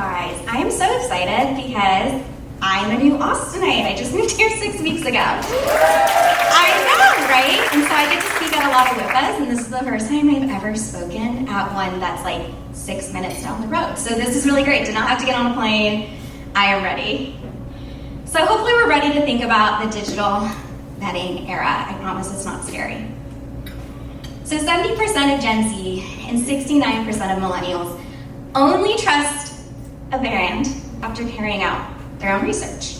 guys, I am so excited because I'm a new Austinite. I just moved here 6 weeks ago. I know, right? And so I get to speak at a lot of WIPAs, and this is the first time I've ever spoken at one that's like 6 minutes down the road. So this is really great. Did not have to get on a plane. I am ready. So hopefully we're ready to think about the digital vetting era. I promise it's not scary. So 70% of Gen Z and 69% of millennials only trust a brand after carrying out their own research.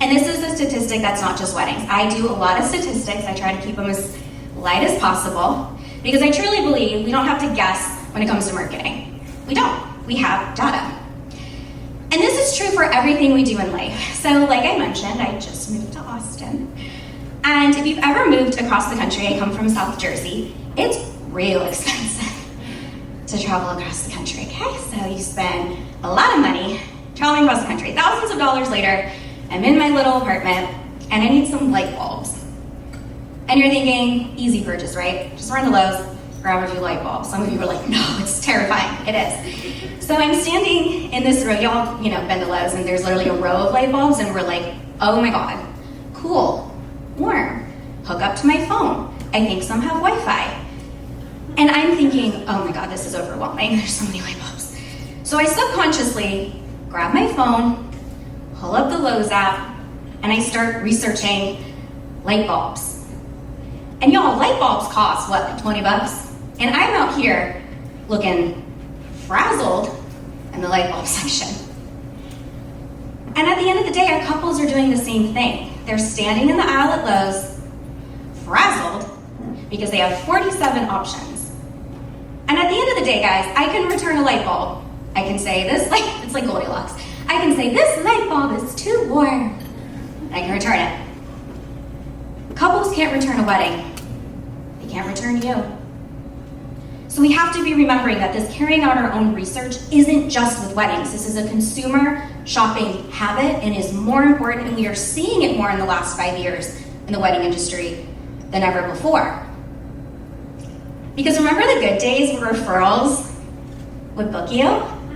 And this is a statistic that's not just weddings. I do a lot of statistics. I try to keep them as light as possible because I truly believe we don't have to guess when it comes to marketing. We don't. We have data. And this is true for everything we do in life. So like I mentioned, I just moved to Austin. And if you've ever moved across the country, I come from South Jersey, it's real expensive to travel across the country, okay? So you spend a lot of money traveling across the country. Thousands of dollars later, I'm in my little apartment and I need some light bulbs. And you're thinking, easy purchase, right? Just run to Lowe's, grab a few light bulbs. Some of you are like, no, it's terrifying. It is. So I'm standing in this row, y'all, been to Lowe's, and there's literally a row of light bulbs, and we're like, oh my God, cool, warm, hook up to my phone. I think some have Wi-Fi. And I'm thinking, oh my God, this is overwhelming. There's so many light bulbs. So I subconsciously grab my phone, pull up the Lowe's app, and I start researching light bulbs. And y'all, light bulbs cost, what, like 20 bucks? And I'm out here looking frazzled in the light bulb section. And at the end of the day, our couples are doing the same thing. They're standing in the aisle at Lowe's, frazzled, because they have 47 options. And at the end of the day, guys, I can return a light bulb. I can say this, it's like Goldilocks. I can say this light bulb is too warm. I can return it. Couples can't return a wedding. They can't return you. So we have to be remembering that this carrying out our own research isn't just with weddings. This is a consumer shopping habit and is more important, and we are seeing it more in the last 5 years in the wedding industry than ever before. Because remember the good days where referrals would book you?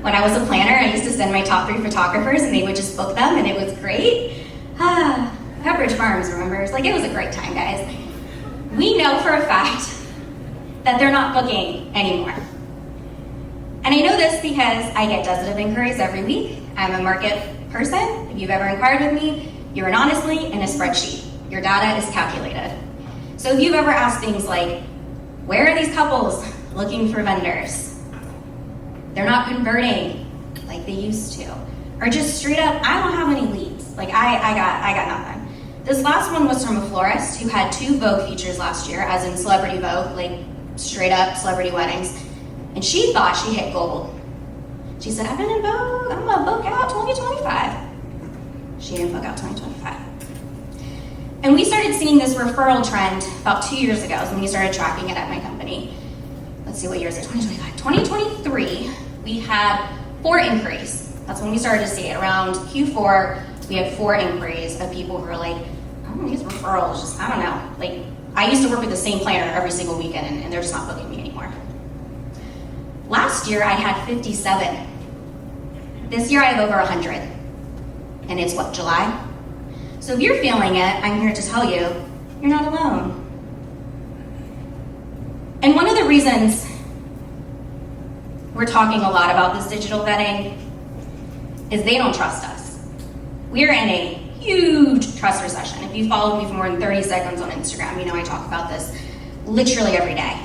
When I was a planner, I used to send my top 3 photographers and they would just book them, and it was great. Pepperidge Farms, remember? It was a great time, guys. We know for a fact that they're not booking anymore. And I know this because I get dozens of inquiries every week. I'm a market person. If you've ever inquired with me, you're an honestly in a spreadsheet. Your data is calculated. So if you've ever asked things like, where are these couples looking for vendors? They're not converting like they used to. Or just straight up, I don't have any leads. I got nothing. This last one was from a florist who had 2 Vogue features last year, as in Celebrity Vogue, straight up celebrity weddings. And she thought she hit gold. She said, I've been in Vogue, I'm gonna book out 2025. She didn't book out 2025. And we started seeing this referral trend about 2 years ago when we started tracking it at my company. Let's see, what year is it? 2025. 2023, we had 4 inquiries. That's when we started to see it. Around Q4, we had 4 inquiries of people who were like, oh, these referrals, just, I don't know. I used to work with the same planner every single weekend, and they're just not booking me anymore. Last year, I had 57. This year, I have over 100. And it's what, July? So if you're feeling it, I'm here to tell you, you're not alone. And one of the reasons we're talking a lot about this digital vetting is they don't trust us. We're in a huge trust recession. If you followed me for more than 30 seconds on Instagram, you know I talk about this literally every day.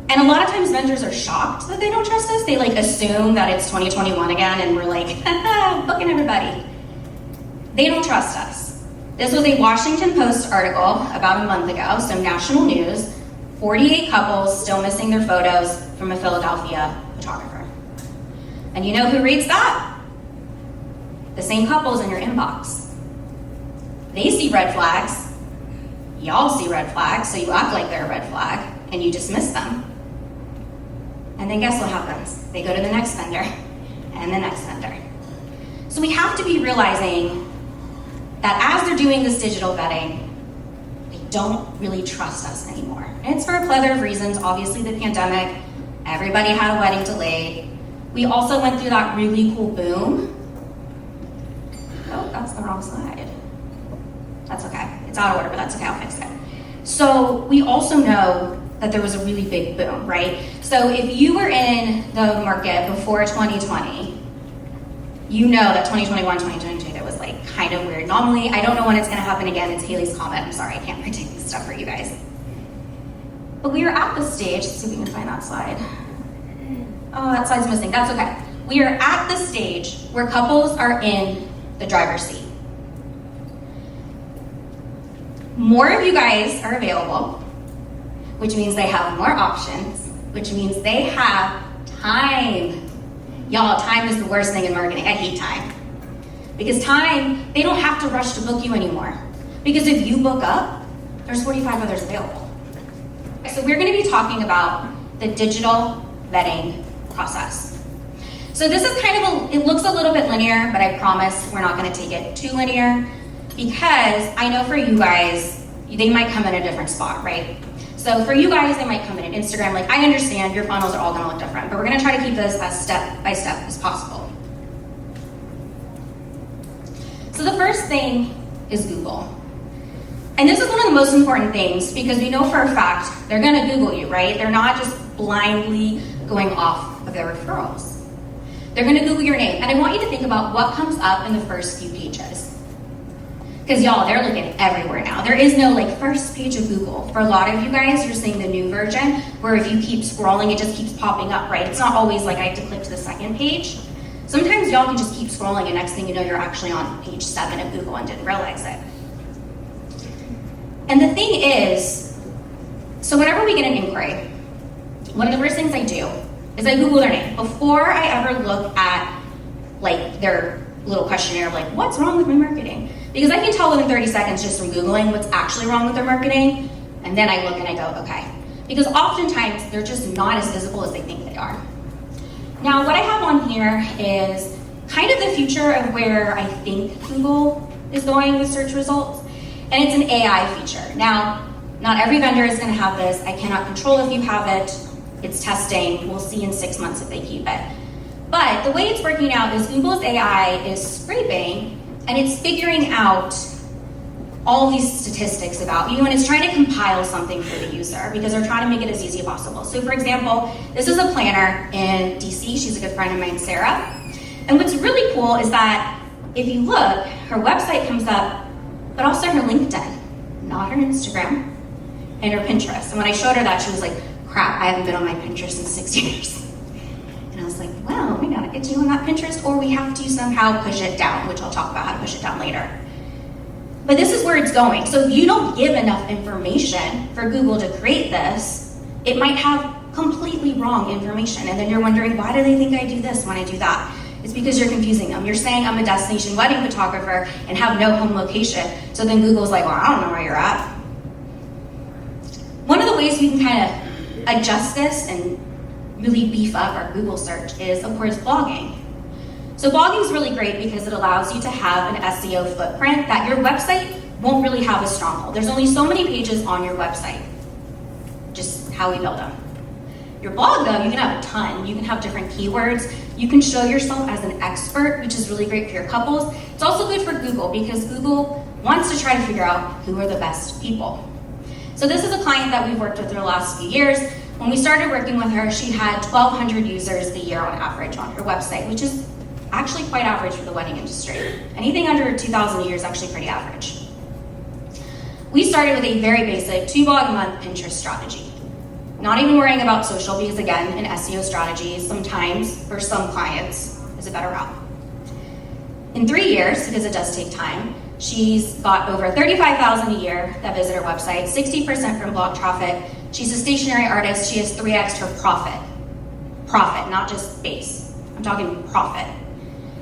And a lot of times vendors are shocked that they don't trust us. They assume that it's 2021 again, and we're like, booking everybody. They don't trust us. This was a Washington Post article about a month ago, so national news. 48 couples still missing their photos from a Philadelphia photographer. And you know who reads that? The same couples in your inbox. They see red flags. Y'all see red flags, so you act like they're a red flag, and you dismiss them. And then guess what happens? They go to the next vendor, and the next vendor. So we have to be realizing that as they're doing this digital vetting, they don't really trust us anymore. And it's for a plethora of reasons. Obviously the pandemic, everybody had a wedding delayed. We also went through that really cool boom. Oh, that's the wrong slide. That's okay. It's out of order, but that's okay, I'll fix it. So we also know that there was a really big boom, right? So if you were in the market before 2020, you know that 2021, 2022, that was like kind of weird. Normally, I don't know when it's gonna happen again. It's Haley's Comet. I'm sorry, I can't predict this stuff for you guys. But we are at the stage, let's see if we can find that slide. Oh, that slide's missing, that's okay. We are at the stage where couples are in the driver's seat. More of you guys are available, which means they have more options, which means they have time. Y'all, time is the worst thing in marketing. I hate time. Because time, they don't have to rush to book you anymore. Because if you book up, there's 45 others available. So we're gonna be talking about the digital vetting process. So this is kind of it looks a little bit linear, but I promise we're not gonna take it too linear, because I know for you guys, they might come in a different spot, right? So for you guys, they might come in Instagram. Like, I understand your funnels are all gonna look different, but we're gonna try to keep this as step by step as possible. So the first thing is Google. And this is one of the most important things, because we know for a fact they're gonna Google you, right? They're not just blindly going off of their referrals. They're gonna Google your name. And I want you to think about what comes up in the first few pages. Because y'all, they're looking everywhere now. There is no like first page of Google. For a lot of you guys, you're seeing the new version where if you keep scrolling, it just keeps popping up, right? It's not always like I have to click to the second page. Sometimes y'all can just keep scrolling and next thing you know, you're actually on page 7 of Google and didn't realize it. And the thing is, so whenever we get an inquiry, one of the first things I do is I Google their name. Before I ever look at like their little questionnaire of like, what's wrong with my marketing? Because I can tell within 30 seconds just from Googling what's actually wrong with their marketing, and then I look and I go, okay. Because oftentimes they're just not as visible as they think they are. Now what I have on here is kind of the future of where I think Google is going with search results, and it's an AI feature. Now, not every vendor is gonna have this. I cannot control if you have it. It's testing. We'll see in 6 months if they keep it. But the way it's working out is Google's AI is scraping and it's figuring out all these statistics about you, and it's trying to compile something for the user because they're trying to make it as easy as possible. So for example, this is a planner in DC. She's a good friend of mine, Sarah. And what's really cool is that if you look, her website comes up, but also her LinkedIn, not her Instagram, and her Pinterest. And when I showed her that, she was like, crap, I haven't been on my Pinterest in 6 years. And I was like, well, we gotta get you on that Pinterest, or we have to somehow push it down, which I'll talk about how to push it down later. But this is where it's going. So if you don't give enough information for Google to create this, it might have completely wrong information. And then you're wondering, why do they think I do this when I do that? It's because you're confusing them. You're saying I'm a destination wedding photographer and have no home location. So then Google's like, well, I don't know where you're at. One of the ways we can kind of adjust this and really beef up our Google search is, of course, blogging. So blogging is really great because it allows you to have an SEO footprint that your website won't really have a stronghold. There's only so many pages on your website, just how we build them. Your blog, though, you can have a ton. You can have different keywords. You can show yourself as an expert, which is really great for your couples. It's also good for Google because Google wants to try to figure out who are the best people. So this is a client that we've worked with for the last few years. When we started working with her, she had 1,200 users a year on average on her website, which is actually quite average for the wedding industry. Anything under 2,000 a year is actually pretty average. We started with a very basic 2-blog a month Pinterest strategy. Not even worrying about social because again, an SEO strategy sometimes for some clients is a better route. In 3 years, because it does take time, she's got over 35,000 a year that visit her website, 60% from blog traffic. She's a stationery artist. She has 3x her profit. Profit, not just base. I'm talking profit.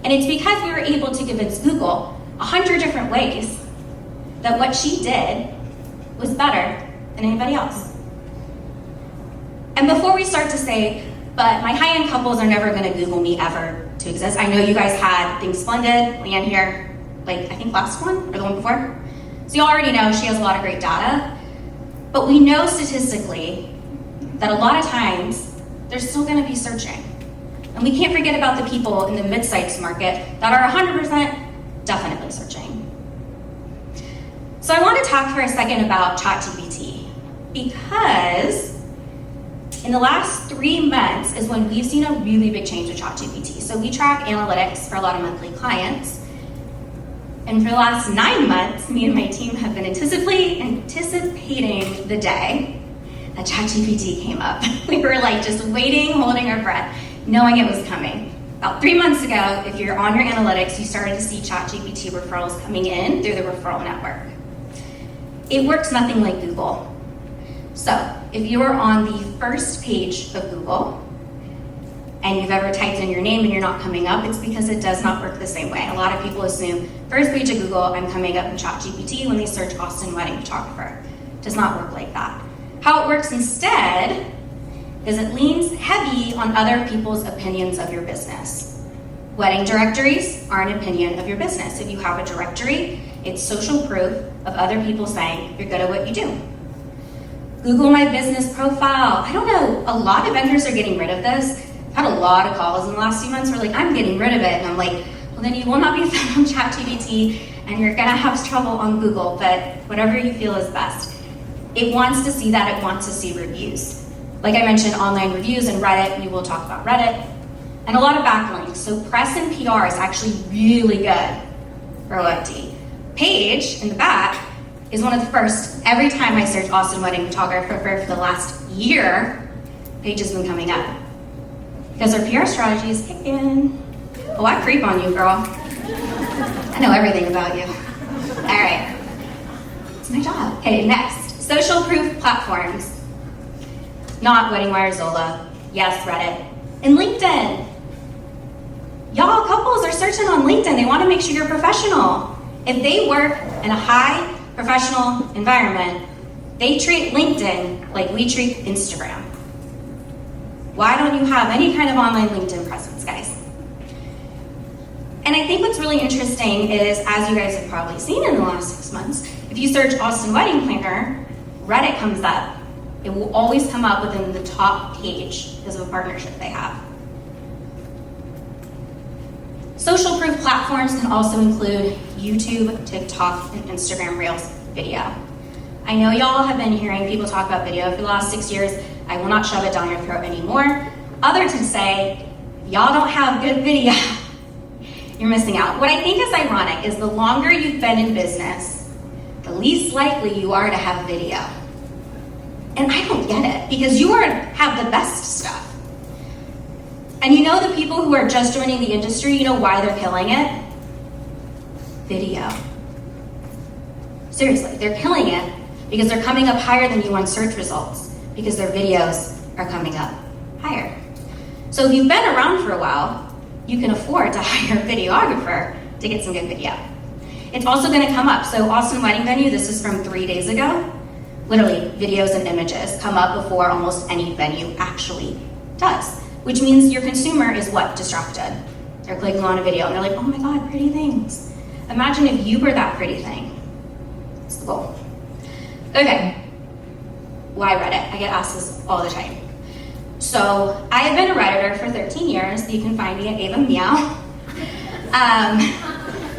And it's because we were able to convince Google 100 different ways that what she did was better than anybody else. And before we start to say, but my high-end couples are never gonna Google me ever to exist. I know you guys had Things Splendid, Leanne here, like I think last one or the one before. So you already know she has a lot of great data, but we know statistically that a lot of times they're still gonna be searching. And we can't forget about the people in the mid-sized market that are 100% definitely searching. So I want to talk for a second about ChatGPT, because in the last 3 months is when we've seen a really big change with ChatGPT. So we track analytics for a lot of monthly clients. And for the last 9 months, me and my team have been anticipating the day that ChatGPT came up. We were like just waiting, holding our breath, knowing it was coming. About 3 months ago, if you're on your analytics, you started to see ChatGPT referrals coming in through the referral network. It works nothing like Google. So if you are on the first page of Google and you've ever typed in your name and you're not coming up, it's because it does not work the same way. A lot of people assume first page of Google, I'm coming up in ChatGPT when they search Austin wedding photographer. It does not work like that. How it works instead is it leans heavy on other people's opinions of your business. Wedding directories are an opinion of your business. If you have a directory, it's social proof of other people saying you're good at what you do. Google My Business Profile. I don't know, a lot of vendors are getting rid of this. I've had a lot of calls in the last few months where like, I'm getting rid of it. And I'm like, well, then you will not be found on ChatGPT and you're gonna have trouble on Google, but whatever you feel is best. It wants to see that, it wants to see reviews. Like I mentioned, online reviews and Reddit, we will talk about Reddit. And a lot of backlinks. So press and PR is actually really good for OFD. Page in the back is one of the first. Every time I search Austin wedding photographer for the last year, Page has been coming up. Because our PR strategy is kicking. Oh, I creep on you, girl. I know everything about you. All right, it's my job. Okay, next, social proof platforms. Not WeddingWire, Zola, yes, Reddit, and LinkedIn. Y'all, couples are searching on LinkedIn. They want to make sure you're professional. If they work in a high professional environment, they treat LinkedIn like we treat Instagram. Why don't you have any kind of online LinkedIn presence, guys? And I think what's really interesting is, as you guys have probably seen in the last 6 months, if you search Austin Wedding Planner, Reddit comes up. It will always come up within the top page because of a partnership they have. Social proof platforms can also include YouTube, TikTok, and Instagram Reels video. I know y'all have been hearing people talk about video for the last 6 years. I will not shove it down your throat anymore. Other than say, y'all don't have good video, you're missing out. What I think is ironic is the longer you've been in business, the least likely you are to have video. And I don't get it, because you have the best stuff. And you know the people who are just joining the industry, you know why they're killing it? Video. Seriously, they're killing it because they're coming up higher than you on search results, because their videos are coming up higher. So if you've been around for a while, you can afford to hire a videographer to get some good video. It's also gonna come up. So Austin Wedding Venue, this is from 3 days ago. Literally, videos and images come up before almost any venue actually does, which means your consumer is what? Distracted. They're clicking on a video and they're like, oh my God, pretty things. Imagine if you were that pretty thing. It's the goal. Okay, why Reddit? I get asked this all the time. So I have been a Redditor for 13 years. You can find me at Ava Meow.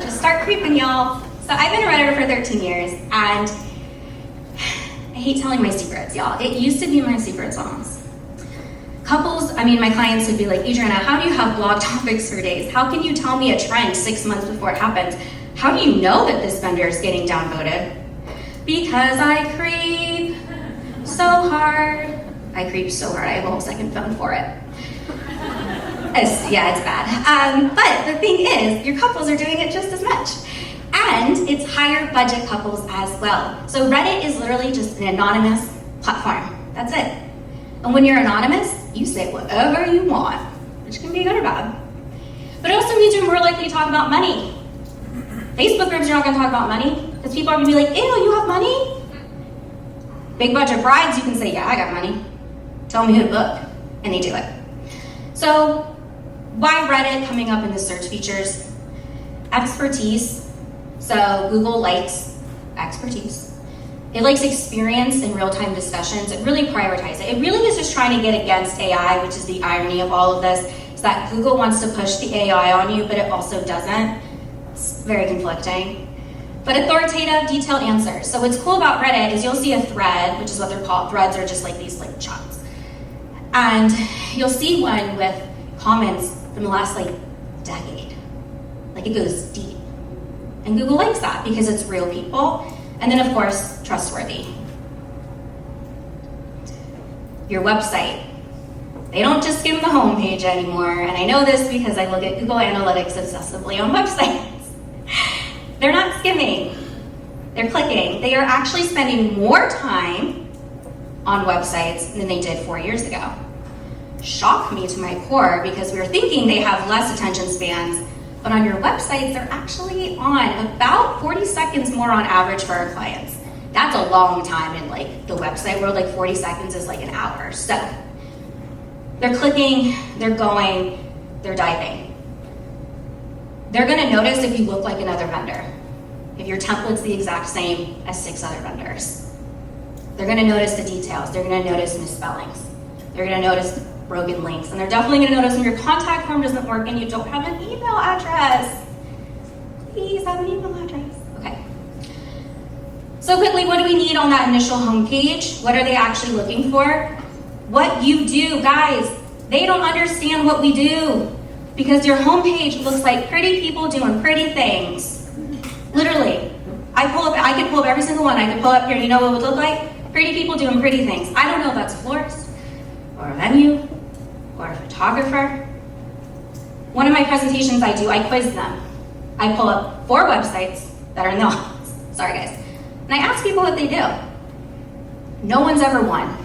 Just start creeping, y'all. So I've been a Redditor for 13 years, and I hate telling my secrets, y'all. It used to be my secret sauce. My clients would be like, Adriana, how do you have blog topics for days? How can you tell me a trend 6 months before it happens? How do you know that this vendor is getting downvoted? Because I creep so hard. I creep so hard, I have a whole second phone for it. It's bad. But the thing is, your couples are doing it just as much. And it's higher budget couples as well. So Reddit is literally just an anonymous platform. That's it. And when you're anonymous, you say whatever you want, which can be good or bad. But it also means you're more likely to talk about money. Facebook groups, you're not gonna talk about money, because people are gonna be like, ew, you have money? Big budget brides, you can say, yeah, I got money. Tell me who to book, and they do it. So why Reddit coming up in the search features? Expertise. So Google likes expertise. It likes experience in real-time discussions. It really prioritizes it. It really is just trying to get against AI, which is the irony of all of this. is that Google wants to push the AI on you, but it also doesn't. It's very conflicting. But authoritative, detailed answers. So what's cool about Reddit is you'll see a thread, which is what they're called. Threads are just like these like chunks. And you'll see one with comments from the last like decade. Like it goes deep. And Google likes that because it's real people. And then of course, trustworthy. Your website. They don't just skim the homepage anymore. And I know this because I look at Google Analytics obsessively on websites. They're not skimming, they're clicking. They are actually spending more time on websites than they did 4 years ago. Shocked me to my core because we were thinking they have less attention spans, but on your websites, they're actually on about 40 seconds more on average for our clients. That's a long time in like the website world, like 40 seconds is like an hour. So they're clicking, they're going, they're diving. They're gonna notice if you look like another vendor, if your template's the exact same as 6 other vendors. They're gonna notice the details, they're gonna notice misspellings, they're gonna notice broken links, and they're definitely gonna notice when your contact form doesn't work and you don't have an email address. Please have an email address. Okay. So quickly, what do we need on that initial homepage? What are they actually looking for? What you do, guys, they don't understand what we do. Because your homepage looks like pretty people doing pretty things. Literally. I could pull up every single one. I could pull up here, you know what it would look like? Pretty people doing pretty things. I don't know if that's a florist, or a venue, or a photographer. One of my presentations I do, I quiz them. I pull up 4 websites that are in the office. Sorry guys. And I ask people what they do. No one's ever won.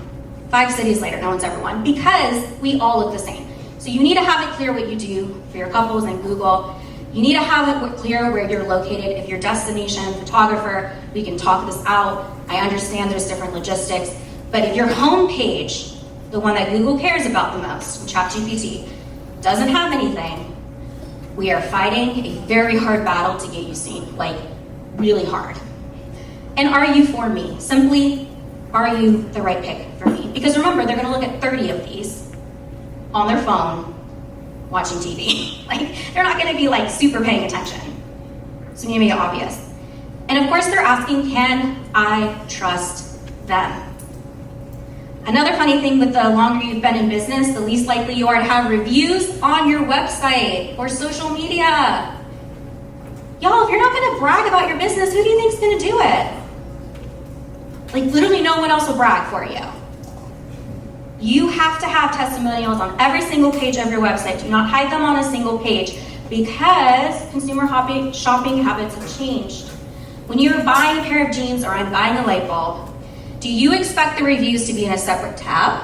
5 cities later, no one's ever won. Because we all look the same. So you need to have it clear what you do for your couples in Google. You need to have it clear where you're located. If you're destination photographer, we can talk this out. I understand there's different logistics. But if your homepage, the one that Google cares about the most, ChatGPT, doesn't have anything, we are fighting a very hard battle to get you seen, like really hard. And are you for me? Simply, are you the right pick for me? Because remember, they're gonna look at 30 of these on their phone, watching TV. Like, they're not gonna be like super paying attention. So you need to make it obvious. And of course they're asking, can I trust them? Another funny thing with the longer you've been in business, the least likely you are to have reviews on your website or social media. Y'all, if you're not gonna brag about your business, who do you think's gonna do it? Like literally no one else will brag for you. You have to have testimonials on every single page of your website. Do not hide them on a single page because consumer shopping habits have changed. When you're buying a pair of jeans or I'm buying a light bulb, do you expect the reviews to be in a separate tab?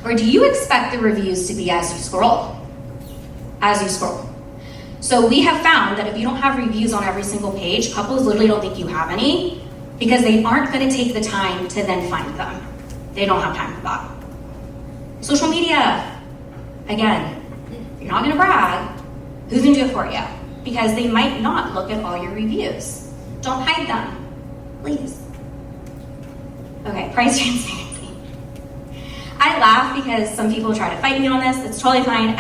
Or do you expect the reviews to be as you scroll? As you scroll. So we have found that if you don't have reviews on every single page, couples literally don't think you have any because they aren't gonna take the time to then find them. They don't have time for that. Social media, again, if you're not gonna brag, who's gonna do it for you? Because they might not look at all your reviews. Don't hide them, please. Okay, price transparency. I laugh because some people try to fight me on this. It's totally fine.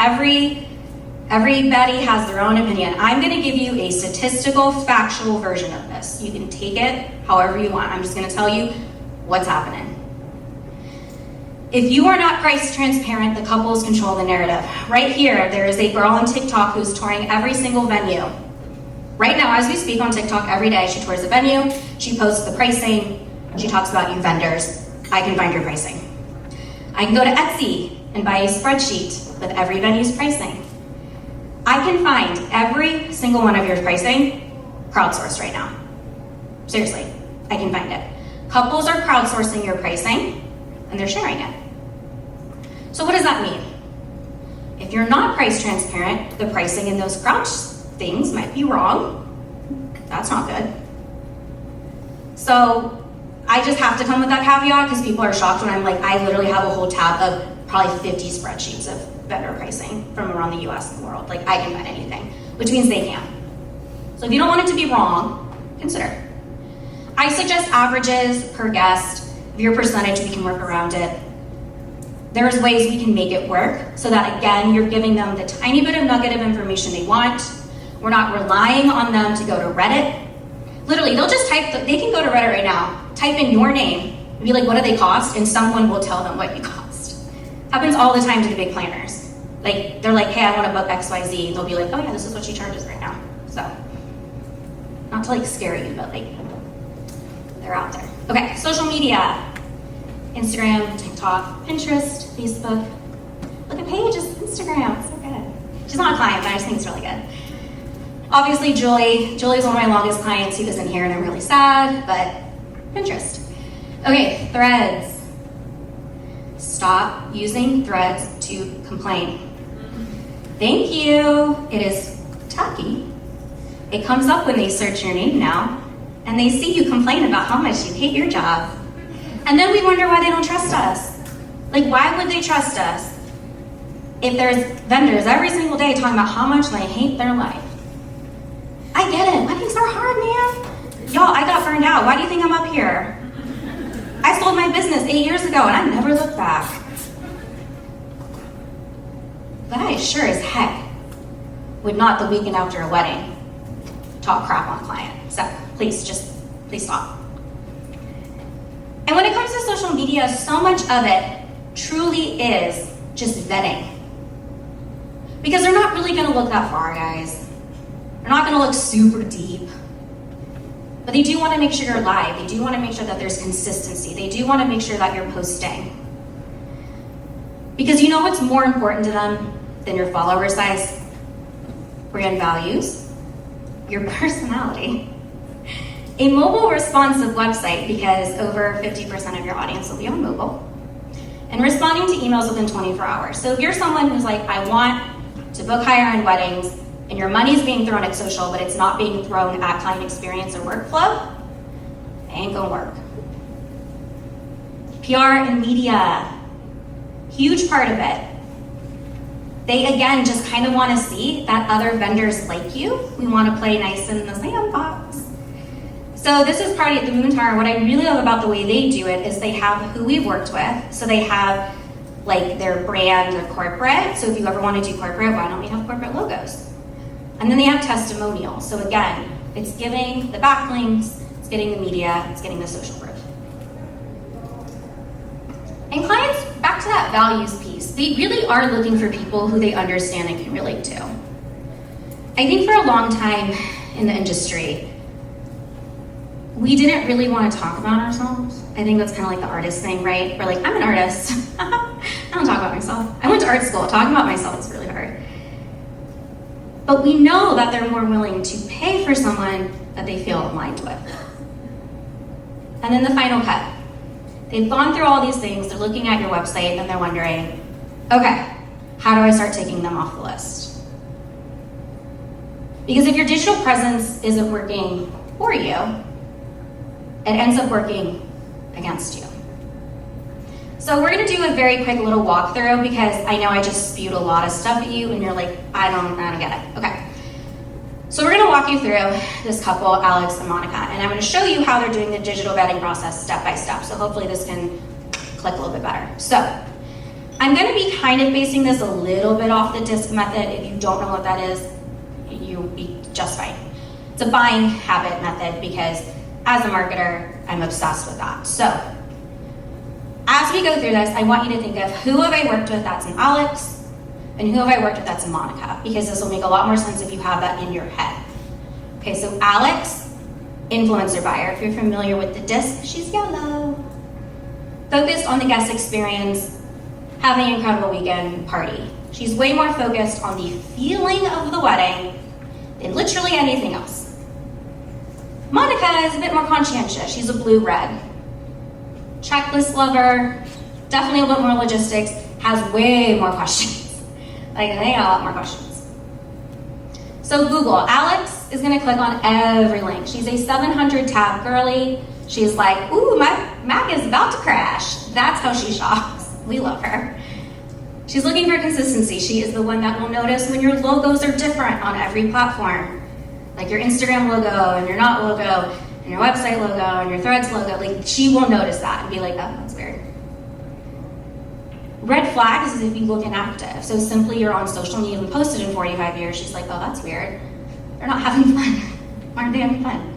Everybody has their own opinion. I'm gonna give you a statistical, factual version of this. You can take it however you want. I'm just gonna tell you what's happening. If you are not price transparent, the couples control the narrative. Right here, there is a girl on TikTok who's touring every single venue. Right now, as we speak on TikTok every day, she tours a venue, she posts the pricing, she talks about you vendors. I can find your pricing. I can go to Etsy and buy a spreadsheet with every venue's pricing. I can find every single one of your pricing crowdsourced right now. Seriously, I can find it. Couples are crowdsourcing your pricing and they're sharing it. So what does that mean? If you're not price transparent, the pricing in those crowd things might be wrong. That's not good. So I just have to come with that caveat because people are shocked when I'm like, I literally have a whole tab of probably 50 spreadsheets of vendor pricing from around the US and the world. Like I can find anything, which means they can. So if you don't want it to be wrong, consider. I suggest averages per guest. If your percentage, we can work around it. There's ways we can make it work so that, again, you're giving them the tiny bit of nugget of information they want. We're not relying on them to go to Reddit. Literally, they'll just they can go to Reddit right now, type in your name, and be like, what do they cost? And someone will tell them what you cost. Happens all the time to the big planners. Like, they're like, hey, I want to book XYZ. They'll be like, oh yeah, this is what she charges right now. So, not to like scare you, but like, they're out there. Okay, social media. Instagram, TikTok, Pinterest, Facebook. Look at Paige's Instagram, it's so good. She's not a client, but I just think it's really good. Obviously, Julie. Julie's one of my longest clients who isn't here, and I'm really sad, but Pinterest. Okay, threads. Stop using threads to complain. Thank you. It is tacky. It comes up when they search your name now, and they see you complain about how much you hate your job. And then we wonder why they don't trust us. Like, why would they trust us if there's vendors every single day talking about how much they hate their life? I get it. Weddings are hard, man. Y'all, I got burned out. Why do you think I'm up here? I sold my business 8 years ago, and I never looked back. But I sure as heck would not the weekend after a wedding talk crap on a client. So please stop. And when it comes to social media, so much of it truly is just vetting. Because they're not really gonna look that far, guys. They're not gonna look super deep. But they do wanna make sure you're live. They do wanna make sure that there's consistency. They do wanna make sure that you're posting. Because you know what's more important to them than your follower size? Brand values, your personality. A mobile responsive website, because over 50% of your audience will be on mobile, and responding to emails within 24 hours. So if you're someone who's like, I want to book higher-end weddings, and your money's being thrown at social, but it's not being thrown at client experience or workflow, it ain't gonna work. PR and media, huge part of it. They, again, just kind of want to see that other vendors like you. We want to play nice in the sandbox. So this is Party at the Moon Tower. What I really love about the way they do it is they have who we've worked with. So they have like their brand, their corporate. So if you ever want to do corporate, why don't we have corporate logos? And then they have testimonials. So again, it's giving the backlinks, it's getting the media, it's getting the social proof. And clients, back to that values piece, they really are looking for people who they understand and can relate to. I think for a long time in the industry, we didn't really want to talk about ourselves. I think that's kind of like the artist thing, right? We're like, I'm an artist. I don't talk about myself. I went to art school. Talking about myself is really hard. But we know that they're more willing to pay for someone that they feel aligned with. And then the final cut. They've gone through all these things. They're looking at your website and they're wondering, okay, how do I start taking them off the list? Because if your digital presence isn't working for you, it ends up working against you. So we're gonna do a very quick little walkthrough because I know I just spewed a lot of stuff at you and you're like, I don't get it. Okay. So we're gonna walk you through this couple, Alex and Monica, and I'm gonna show you how they're doing the digital vetting process step by step. So hopefully this can click a little bit better. So I'm gonna be kind of basing this a little bit off the DISC method. If you don't know what that is, you'll be just fine. It's a buying habit method because as a marketer, I'm obsessed with that. So as we go through this, I want you to think of who have I worked with that's an Alex and who have I worked with that's a Monica, because this will make a lot more sense if you have that in your head. Okay, so Alex, influencer buyer. If you're familiar with the DISC, she's yellow. Focused on the guest experience, having an incredible weekend party. She's way more focused on the feeling of the wedding than literally anything else. Monica is a bit more conscientious. She's a blue-red. Checklist lover, definitely a little more logistics, has way more questions. Like, they got a lot more questions. So Google, Alex is gonna click on every link. She's a 700 tab girly. She's like, ooh, my Mac is about to crash. That's how she shops. We love her. She's looking for consistency. She is the one that will notice when your logos are different on every platform. Like your Instagram logo and your not logo, and your website logo and your Threads logo. Like, she will notice that and be like, oh, that's weird. Red flags is if you look inactive. So simply you're on social and you haven't posted in 45 years. She's like, oh, that's weird. They're not having fun. Aren't they having fun?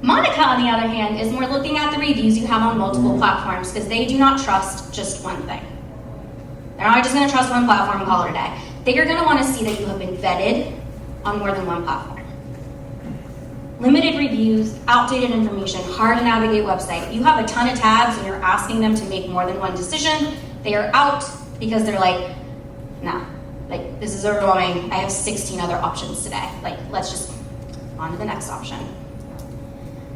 Monica, on the other hand, is more looking at the reviews you have on multiple platforms because they do not trust just one thing. They're not just going to trust one platform and call it a day. They are going to want to see that you have been vetted on more than one platform. Limited reviews, outdated information, hard to navigate website. You have a ton of tabs and you're asking them to make more than one decision. They are out because they're like, nah, like this is overwhelming. I have 16 other options today. Like, let's just on to the next option.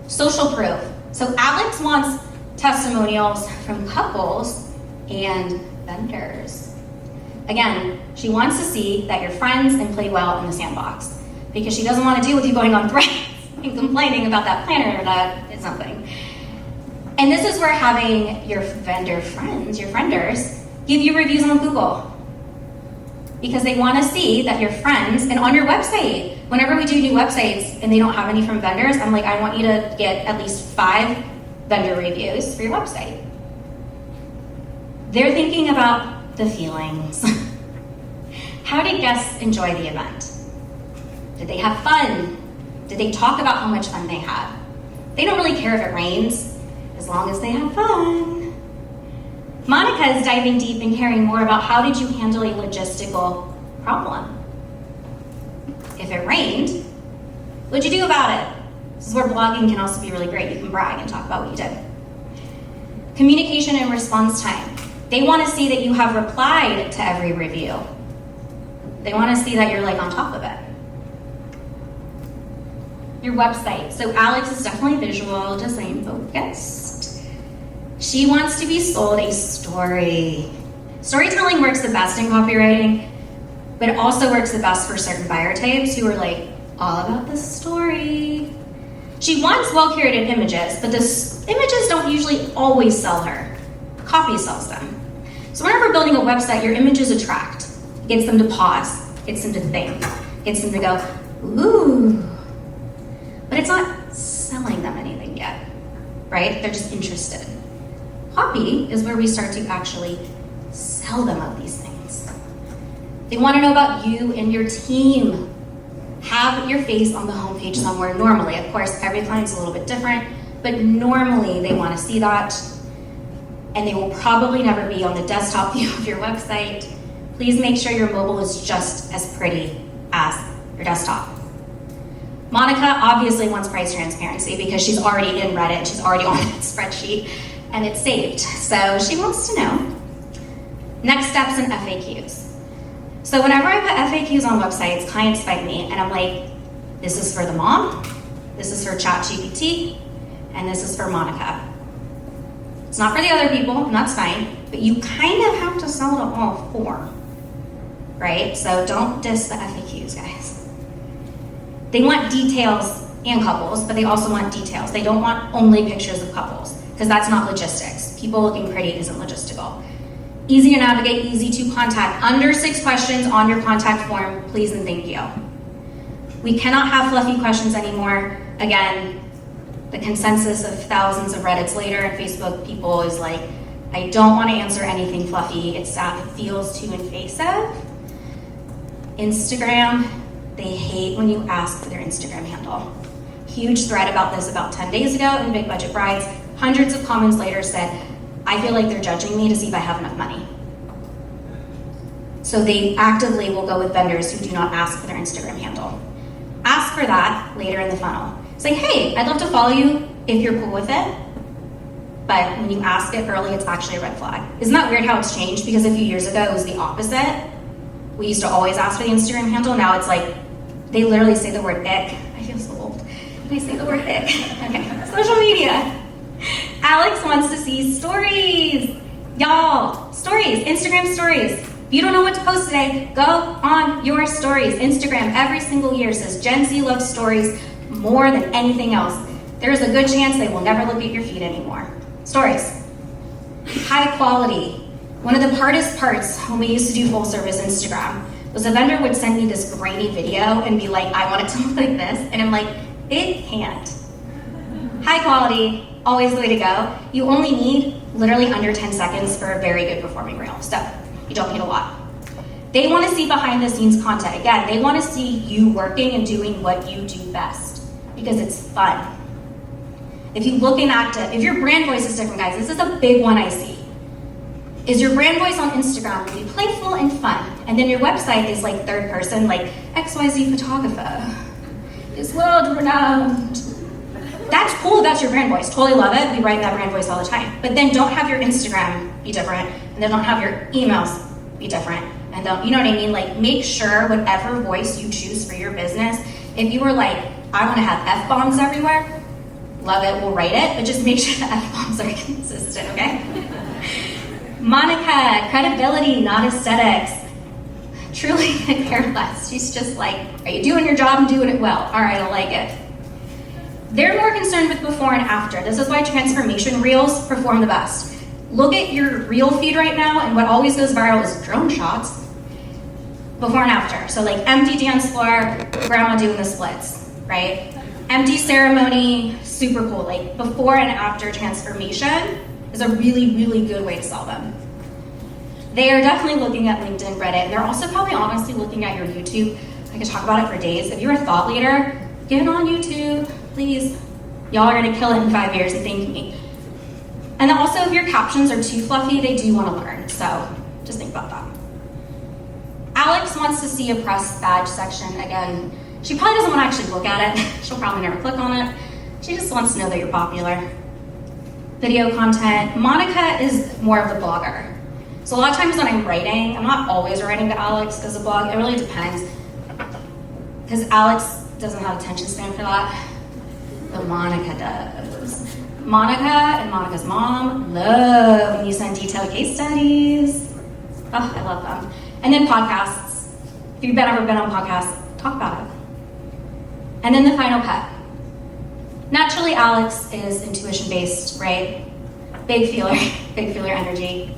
Social proof. So Alex wants testimonials from couples and vendors. Again, she wants to see that you're friends and play well in the sandbox because she doesn't want to deal with you going on threads and complaining about that planner that is something. And this is where having your vendor friends, your frienders, give you reviews on Google because they want to see that you're friends. And on your website, whenever we do new websites and they don't have any from vendors, I'm like, I want you to get at least 5 vendor reviews for your website. They're thinking about the feelings. How did guests enjoy the event? Did they have fun? Did they talk about how much fun they had? They don't really care if it rains, as long as they had fun. Monica is diving deep and caring more about how did you handle a logistical problem. If it rained, what'd you do about it? This is where blogging can also be really great. You can brag and talk about what you did. Communication and response time. They want to see that you have replied to every review. They want to see that you're like on top of it. Your website. So Alex is definitely visual design focused. She wants to be sold a story. Storytelling works the best in copywriting, but it also works the best for certain buyer types who are like all about the story. She wants well-curated images, but the images don't usually always sell her. Copy sells them. So whenever we're building a website, your images attract. It gets them to pause, gets them to think, gets them to go, ooh. But it's not selling them anything yet, right? They're just interested. Copy is where we start to actually sell them of these things. They want to know about you and your team. Have your face on the homepage somewhere normally. Of course, every client's a little bit different, but normally they want to see that. And they will probably never be on the desktop view of your website. Please make sure your mobile is just as pretty as your desktop. Monica obviously wants price transparency because she's already in Reddit, she's already on that spreadsheet, and it's saved. So she wants to know. Next steps and FAQs. So whenever I put FAQs on websites, clients find me and I'm like, this is for the mom, this is for ChatGPT, and this is for Monica. It's not for the other people, and that's fine, but you kind of have to sell to all 4, right? So don't diss the FAQs, guys. They want details and couples, but they also want details. They don't want only pictures of couples, because that's not logistics. People looking pretty isn't logistical. Easy to navigate, easy to contact. Under 6 questions on your contact form, please and thank you. We cannot have fluffy questions anymore. Again, the consensus of thousands of Reddits later and Facebook people is like, I don't want to answer anything fluffy. It feels too invasive. Instagram, they hate when you ask for their Instagram handle. Huge thread about this about 10 days ago in Big Budget Brides. Hundreds of comments later said, I feel like they're judging me to see if I have enough money. So they actively will go with vendors who do not ask for their Instagram handle. Ask for that later in the funnel. Say, hey, I'd love to follow you if you're cool with it. But when you ask it early, it's actually a red flag. Isn't that weird how it's changed? Because a few years ago, it was the opposite. We used to always ask for the Instagram handle. Now it's like, they literally say the word ick. I feel so old. They say the word ick. Okay, social media. Alex wants to see stories. Y'all, stories, Instagram stories. If you don't know what to post today, go on your stories. Instagram every single year says Gen Z loves stories more than anything else. There is a good chance they will never look at your feed anymore. Stories. High quality. One of the hardest parts when we used to do full service Instagram was a vendor would send me this grainy video and be like, I want it to look like this. And I'm like, it can't. High quality, always the way to go. You only need literally under 10 seconds for a very good performing reel. So you don't need a lot. They want to see behind the scenes content. Again, they want to see you working and doing what you do best because it's fun. If you look inactive, if your brand voice is different, guys, this is a big one I see. Is your brand voice on Instagram will be playful and fun, and then your website is like third person, like XYZ photographer is world renowned. That's cool, that's your brand voice. Totally love it. We write that brand voice all the time. But then don't have your Instagram be different, and then don't have your emails be different. And don't, you know what I mean? Like, make sure whatever voice you choose for your business, if you were like, I want to have F-bombs everywhere, love it, we'll write it, but just make sure the F-bombs are consistent, okay? Monica, credibility, not aesthetics. Truly could care less. She's just like, are you doing your job and doing it well? All right, I like it. They're more concerned with before and after. This is why transformation reels perform the best. Look at your reel feed right now, and what always goes viral is drone shots, before and after. So like empty dance floor, grandma doing the splits, right? Empty ceremony, super cool. Like before and after transformation is a really, really good way to sell them. They are definitely looking at LinkedIn, Reddit, and they're also probably honestly looking at your YouTube. I could talk about it for days. If you're a thought leader, get it on YouTube, please. Y'all are gonna kill it in 5 years, and thank me. And then also, if your captions are too fluffy, they do want to learn. So just think about that. Alex wants to see a press badge section. Again, she probably doesn't want to actually look at it. She'll probably never click on it. She just wants to know that you're popular. Video content. Monica is more of the blogger. So a lot of times when I'm writing, I'm not always writing to Alex as a blog. It really depends. Because Alex doesn't have attention span for that. But Monica does. Monica and Monica's mom love when you send detailed case studies. Oh, I love them. And then podcasts. If you've ever been on podcasts, talk about it. And then the final pet. Naturally, Alex is intuition-based, right? Big feeler energy.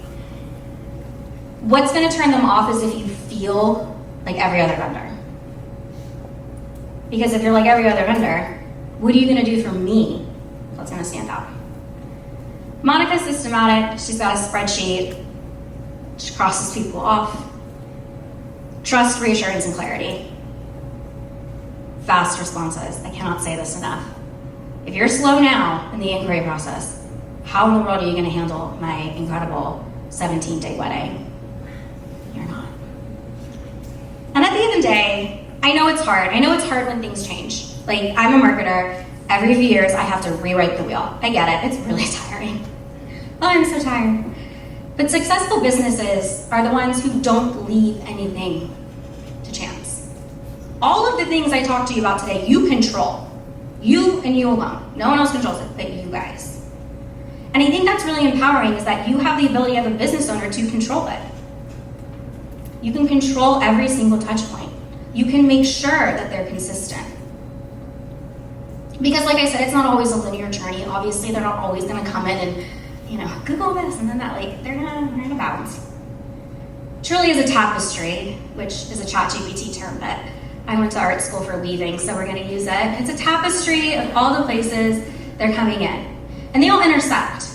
What's gonna turn them off is if you feel like every other vendor. Because if you're like every other vendor, what are you gonna do for me? That's gonna stand out. Monica's systematic. She's got a spreadsheet. She crosses people off. Trust, reassurance, and clarity. Fast responses. I cannot say this enough. If you're slow now in the inquiry process, how in the world are you gonna handle my incredible 17-day wedding? You're not. And at the end of the day, I know it's hard. I know it's hard when things change. Like, I'm a marketer. Every few years, I have to rewrite the wheel. I get it. It's really tiring. Oh, I'm so tired. But successful businesses are the ones who don't leave anything to chance. All of the things I talked to you about today, you control. You and you alone. No one else controls it but you guys. And I think that's really empowering, is that you have the ability of a business owner to control it. You can control every single touch point. You can make sure that they're consistent. Because like I said, it's not always a linear journey. Obviously, they're not always gonna come in and, Google this and then that. Like, they're gonna bounce. Truly is a tapestry, which is a ChatGPT term, but I went to art school for weaving, so we're gonna use it. It's a tapestry of all the places they're coming in. And they all intersect.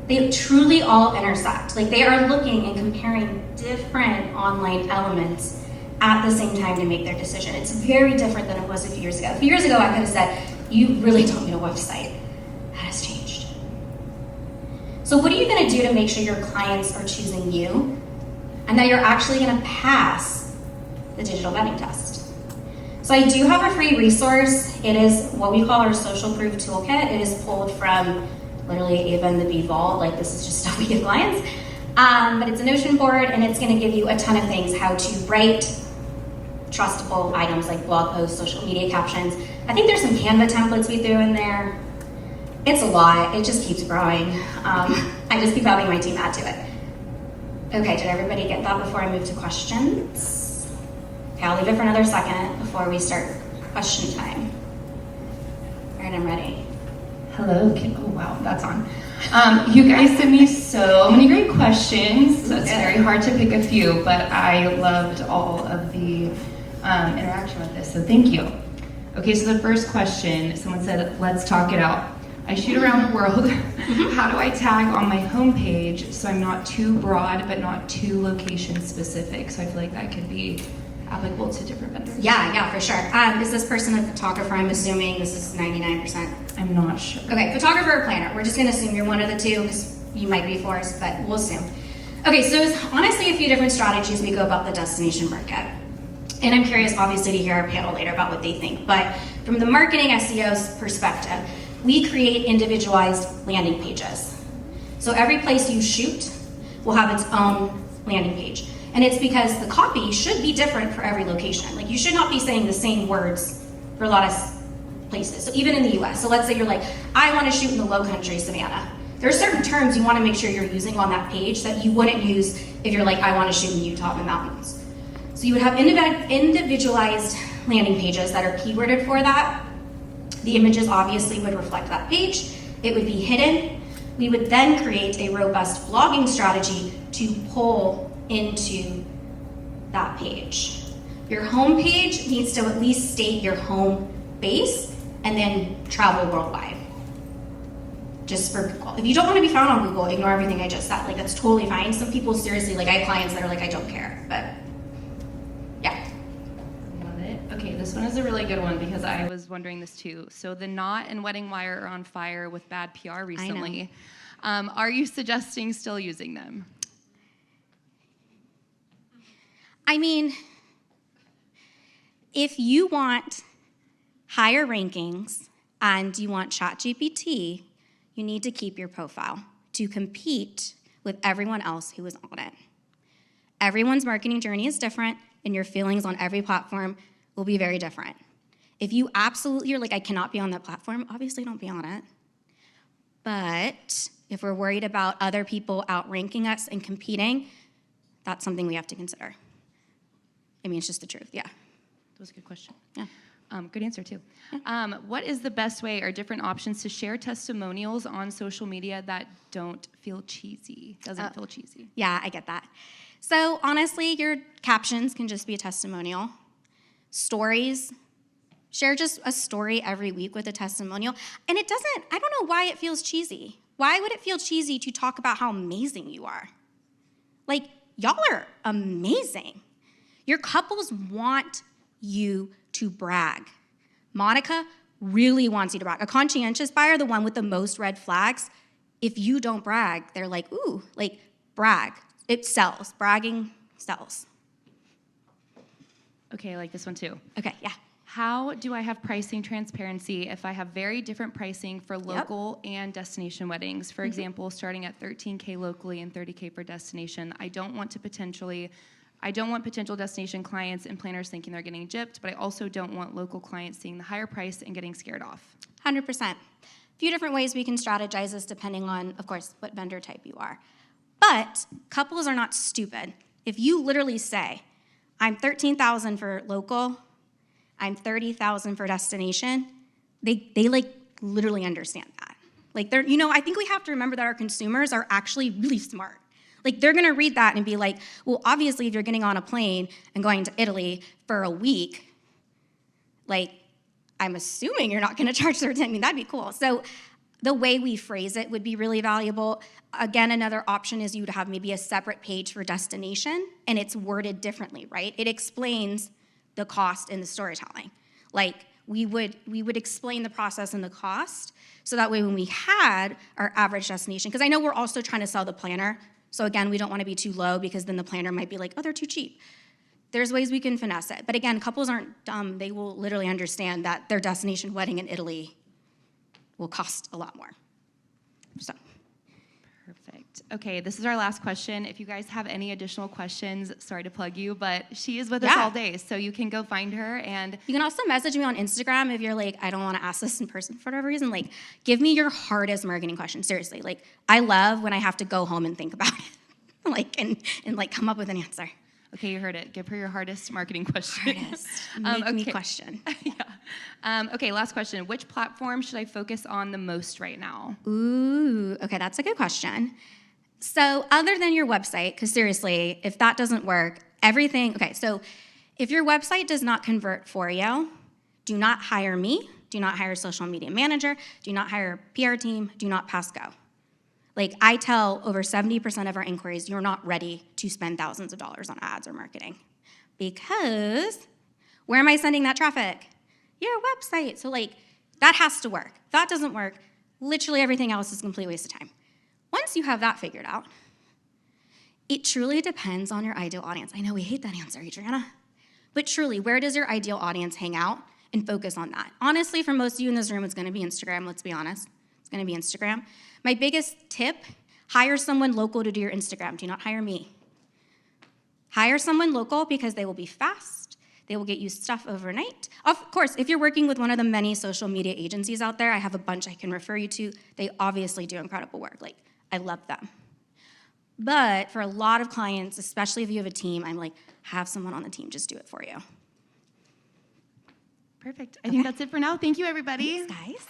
They truly all intersect. Like, they are looking and comparing different online elements at the same time to make their decision. It's very different than it was a few years ago. A few years ago, I could have said, you really don't need a website. That has changed. So what are you gonna do to make sure your clients are choosing you and that you're actually gonna pass the digital vetting test? So I do have a free resource. It is what we call our social proof toolkit. It is pulled from literally even the Bee Vault. Like, this is just stuff we give clients. But it's a Notion board, and it's gonna give you a ton of things, how to write trustable items like blog posts, social media captions. I think there's some Canva templates we threw in there. It's a lot, it just keeps growing. I just keep having my team add to it. Okay, did everybody get that before I move to questions? Okay, I'll leave it for another second before we start question time. All right, I'm ready. Hello, oh wow, that's on. You guys sent me so many great questions, so it's very hard to pick a few, but I loved all of the interaction with this, so thank you. Okay, so the first question, someone said, let's talk it out. I shoot around the world. How do I tag on my homepage so I'm not too broad but not too location specific? So I feel like that could be applicable to different vendors. Yeah, for sure. Is this person a photographer? I'm assuming this is 99%. I'm not sure. Okay, photographer or planner? We're just gonna assume you're one of the two because you might be forced, but we'll assume. Okay, so there's honestly a few different strategies we go about the destination market. And I'm curious, obviously, to hear our panel later about what they think. But from the marketing SEO's perspective, we create individualized landing pages. So every place you shoot will have its own landing page. And it's because the copy should be different for every location. Like, you should not be saying the same words for a lot of places. So even in the US, so let's say you're like, I want to shoot in the low country Savannah. There are certain terms you want to make sure you're using on that page that you wouldn't use if you're like, I want to shoot in Utah in the mountains. So you would have individualized landing pages that are keyworded for that. The images obviously would reflect that page. It would be hidden. We would then create a robust blogging strategy to pull into that page. Your home page needs to at least state your home base and then travel worldwide. Just for Google. If you don't want to be found on Google, ignore everything I just said. Like, that's totally fine. Some people seriously, like, I have clients that are like, I don't care, but yeah. Love it. Okay, this one is a really good one because I was wondering this too. So the Knot and Wedding Wire are on fire with bad PR recently. Are you suggesting still using them? I mean, if you want higher rankings and you want ChatGPT, you need to keep your profile to compete with everyone else who is on it. Everyone's marketing journey is different, and your feelings on every platform will be very different. If you absolutely are like, I cannot be on that platform, obviously don't be on it. But if we're worried about other people outranking us and competing, that's something we have to consider. I mean, it's just the truth, yeah. That was a good question. Yeah. Good answer, too. Yeah. What is the best way or different options to share testimonials on social media that don't feel cheesy, doesn't feel cheesy? Yeah, I get that. So honestly, your captions can just be a testimonial. Stories, share just a story every week with a testimonial. And it doesn't, I don't know why it feels cheesy. Why would it feel cheesy to talk about how amazing you are? Like, y'all are amazing. Your couples want you to brag. Monica really wants you to brag. A conscientious buyer, the one with the most red flags, if you don't brag, they're like, ooh, like, brag. It sells. Bragging sells. Okay, I like this one too. Okay, yeah. How do I have pricing transparency if I have very different pricing for local and destination weddings? For example, starting at $13K locally and $30K for destination. I don't want potential destination clients and planners thinking they're getting gypped, but I also don't want local clients seeing the higher price and getting scared off. 100%. A few different ways we can strategize this depending on, of course, what vendor type you are. But couples are not stupid. If you literally say, I'm $13,000 for local, I'm $30,000 for destination, they like literally understand that. Like, they're, I think we have to remember that our consumers are actually really smart. Like, they're gonna read that and be like, well, obviously if you're getting on a plane and going to Italy for a week, like, I'm assuming you're not gonna charge $13,000. I mean, that'd be cool. So the way we phrase it would be really valuable. Again, another option is you would have maybe a separate page for destination, and it's worded differently, right? It explains the cost and the storytelling. Like, we would explain the process and the cost, so that way when we had our average destination, because I know we're also trying to sell the planner, so again, we don't want to be too low because then the planner might be like, oh, they're too cheap. There's ways we can finesse it. But again, couples aren't dumb. They will literally understand that their destination wedding in Italy will cost a lot more. So. Perfect. Okay, this is our last question. If you guys have any additional questions, sorry to plug you, but she is with us all day, so you can go find her. And you can also message me on Instagram if you're like, I don't want to ask this in person for whatever reason. Like, give me your hardest marketing question. Seriously, like, I love when I have to go home and think about it, like, and like come up with an answer. Okay, you heard it. Give her your hardest marketing question. Hardest. Make me question. Yeah. Okay, last question. Which platform should I focus on the most right now? Ooh, okay, that's a good question. So other than your website, because seriously, if that doesn't work, everything, okay, so if your website does not convert for you, do not hire me. Do not hire a social media manager. Do not hire a PR team. Do not pass go. Like, I tell over 70% of our inquiries, you're not ready to spend thousands of dollars on ads or marketing. Because where am I sending that traffic? Your website. So, like, that has to work. If that doesn't work, literally everything else is a complete waste of time. Once you have that figured out, it truly depends on your ideal audience. I know we hate that answer, Adriana. But truly, where does your ideal audience hang out? And focus on that. Honestly, for most of you in this room, it's going to be Instagram, let's be honest. It's going to be Instagram. My biggest tip, hire someone local to do your Instagram. Do not hire me. Hire someone local because they will be fast. They will get you stuff overnight. Of course, if you're working with one of the many social media agencies out there, I have a bunch I can refer you to. They obviously do incredible work. Like, I love them. But for a lot of clients, especially if you have a team, I'm like, have someone on the team just do it for you. Perfect. I think that's it for now. Thank you, everybody. Thanks, guys.